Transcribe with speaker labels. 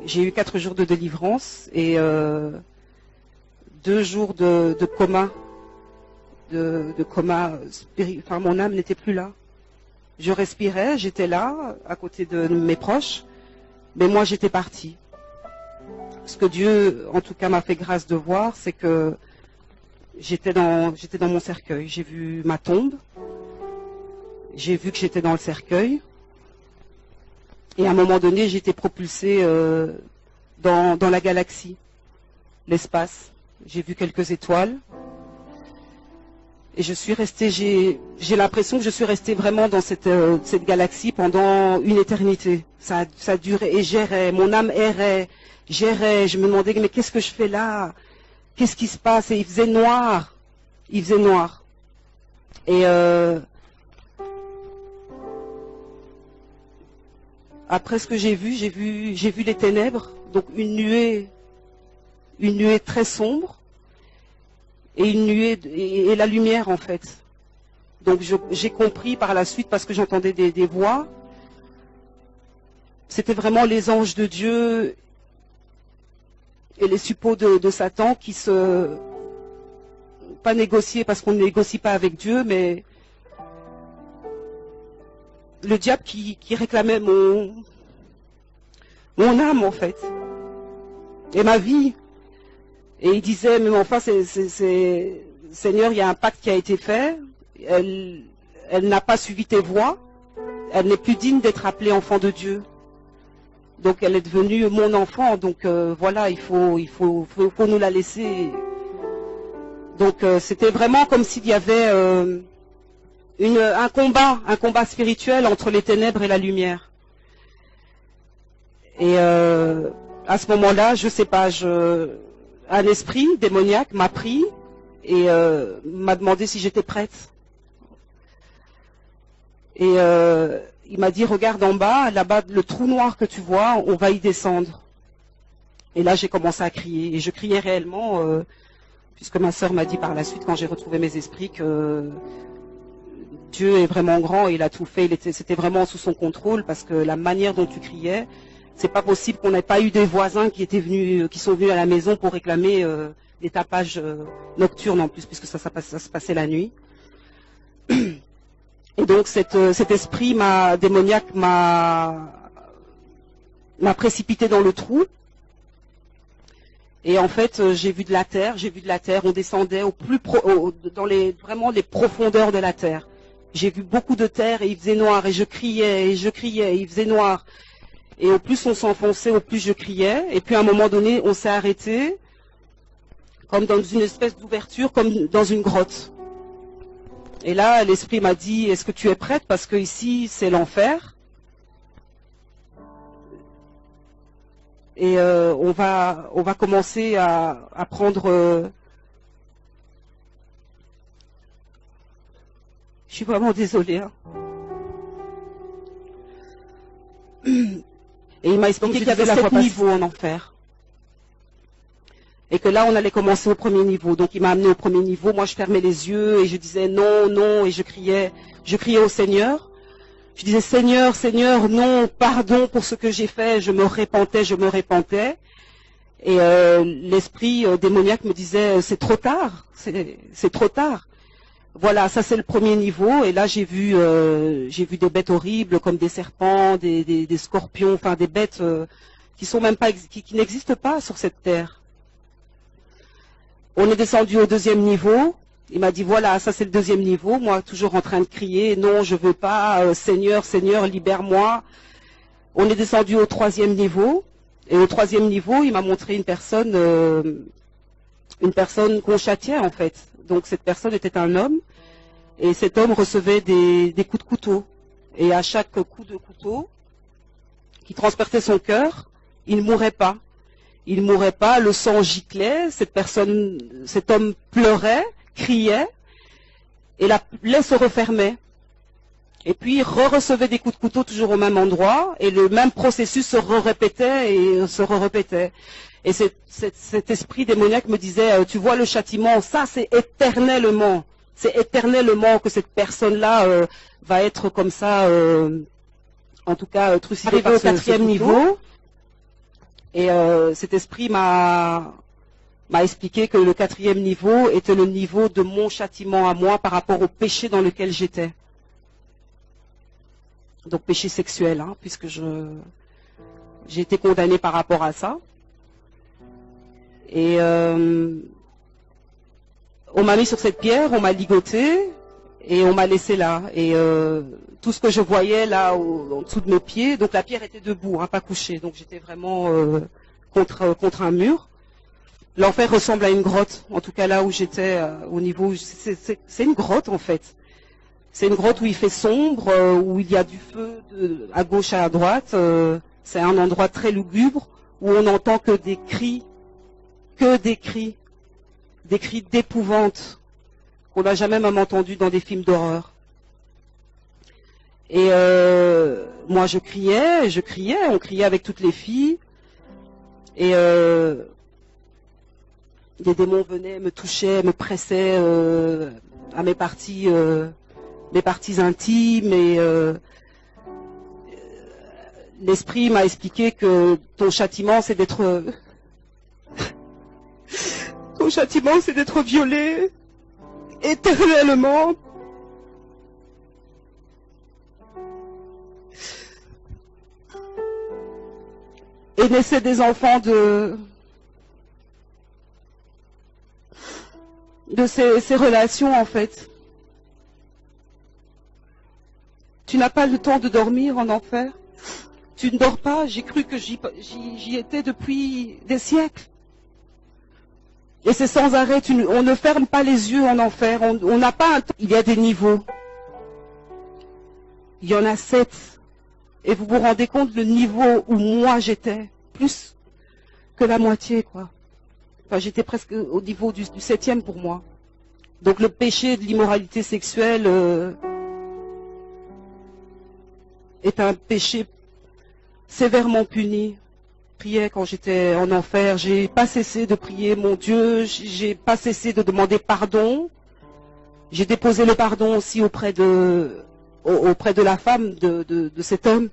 Speaker 1: j'ai eu 4 jours de délivrance et 2 jours de coma, enfin mon âme n'était plus là. Je respirais, j'étais là, à côté de mes proches, mais moi j'étais partie. Ce que Dieu, en tout cas, m'a fait grâce de voir, c'est que j'étais dans mon cercueil. J'ai vu ma tombe, j'ai vu que j'étais dans le cercueil, et à un moment donné, j'étais propulsée dans la galaxie, l'espace. J'ai vu quelques étoiles, et je suis restée, j'ai l'impression que je suis restée vraiment dans cette galaxie pendant une éternité. Ça a duré, et j'errais, mon âme errait, j'errais, je me demandais, mais qu'est-ce que je fais là? Qu'est-ce qui se passe? Et il faisait noir. Il faisait noir. Et après ce que j'ai vu les ténèbres, donc une nuée très sombre, et une nuée et la lumière en fait. Donc j'ai compris par la suite, parce que j'entendais des voix, c'était vraiment les anges de Dieu et les suppôts de Satan qui pas négocier, parce qu'on ne négocie pas avec Dieu, mais le diable qui réclamait mon âme en fait, et ma vie. Et il disait, mais enfin, Seigneur, il y a un pacte qui a été fait, elle n'a pas suivi tes voies, elle n'est plus digne d'être appelée enfant de Dieu. Donc elle est devenue mon enfant, donc voilà, il faut nous la laisser. Donc c'était vraiment comme s'il y avait un combat spirituel entre les ténèbres et la lumière. Et à ce moment-là, je sais pas, un esprit démoniaque m'a pris et m'a demandé si j'étais prête. Et il m'a dit, regarde en bas, là-bas, le trou noir que tu vois, on va y descendre. Et là, j'ai commencé à crier. Et je criais réellement, puisque ma sœur m'a dit par la suite, quand j'ai retrouvé mes esprits, que Dieu est vraiment grand et il a tout fait. C'était vraiment sous son contrôle, parce que la manière dont tu criais, c'est pas possible qu'on n'ait pas eu des voisins qui sont venus à la maison pour réclamer des tapages nocturnes en plus, puisque ça se passait la nuit. Et donc cet esprit démoniaque m'a précipité dans le trou. Et en fait, j'ai vu de la terre, on descendait vraiment les profondeurs de la terre. J'ai vu beaucoup de terre et il faisait noir, et je criais, et il faisait noir. Et au plus on s'enfonçait, au plus je criais. Et puis à un moment donné, on s'est arrêté, comme dans une espèce d'ouverture, comme dans une grotte. Et là, l'esprit m'a dit, est-ce que tu es prête? Parce que ici, c'est l'enfer. Et on va commencer à prendre... Je suis vraiment désolée. Hein. Et il m'a expliqué qu'il y avait 7 niveaux en enfer. Et que là, on allait commencer au premier niveau. Donc il m'a amené au premier niveau. Moi, je fermais les yeux et je disais non, non. Et je criais au Seigneur. Je disais, Seigneur, Seigneur, non, pardon pour ce que j'ai fait. Je me repentais. Et l'esprit démoniaque me disait, c'est trop tard, c'est trop tard. Voilà, ça c'est le premier niveau. Et là, j'ai vu des bêtes horribles comme des serpents, des scorpions, enfin des bêtes qui sont même pas, qui n'existent pas sur cette terre. On est descendu au deuxième niveau. Il m'a dit, voilà, ça c'est le deuxième niveau. Moi, toujours en train de crier, non, je veux pas, Seigneur, Seigneur, libère-moi. On est descendu au troisième niveau. Et au troisième niveau, il m'a montré une personne qu'on châtiait, en fait. Donc, cette personne était un homme. Et cet homme recevait des coups de couteau. Et à chaque coup de couteau, qui transperçait son cœur, il ne mourait pas. Il ne mourait pas, le sang giclait, cet homme pleurait, criait, et la plaie se refermait. Et puis il recevait des coups de couteau toujours au même endroit, et le même processus se répétait et se répétait. Et cet esprit démoniaque me disait, tu vois le châtiment, ça c'est éternellement que cette personne-là va être comme ça, en tout cas trucidée par ce 4e niveau. Et cet esprit m'a expliqué que le 4e niveau était le niveau de mon châtiment à moi par rapport au péché dans lequel j'étais. Donc péché sexuel, hein, puisque j'ai été condamnée par rapport à ça. Et on m'a mis sur cette pierre, on m'a ligoté et on m'a laissé là. Et tout ce que je voyais là en dessous de mes pieds, donc la pierre était debout, hein, pas couchée, donc j'étais vraiment contre un mur. L'enfer ressemble à une grotte, en tout cas là où j'étais, au niveau, c'est une grotte en fait. C'est une grotte où il fait sombre, où il y a du feu à gauche et à droite. C'est un endroit très lugubre où on n'entend que des cris d'épouvante qu'on n'a jamais même entendu dans des films d'horreur. Et moi je criais, on criait avec toutes les filles. Et des démons venaient, me touchaient, me pressaient à mes parties intimes. Et l'esprit m'a expliqué que ton châtiment c'est d'être violé éternellement. Et naissaient des enfants de ces relations en fait. Tu n'as pas le temps de dormir en enfer. Tu ne dors pas. J'ai cru que j'y étais depuis des siècles. Et c'est sans arrêt. On ne ferme pas les yeux en enfer. On n'a pas un temps. Il y a des niveaux. Il y en a 7. Et vous vous rendez compte le niveau où moi j'étais, plus que la moitié, quoi. Enfin, j'étais presque au niveau du 7e pour moi. Donc le péché de l'immoralité sexuelle est un péché sévèrement puni. Je priais quand j'étais en enfer, j'ai pas cessé de prier mon Dieu, j'ai pas cessé de demander pardon. J'ai déposé le pardon aussi auprès de la femme de cet homme.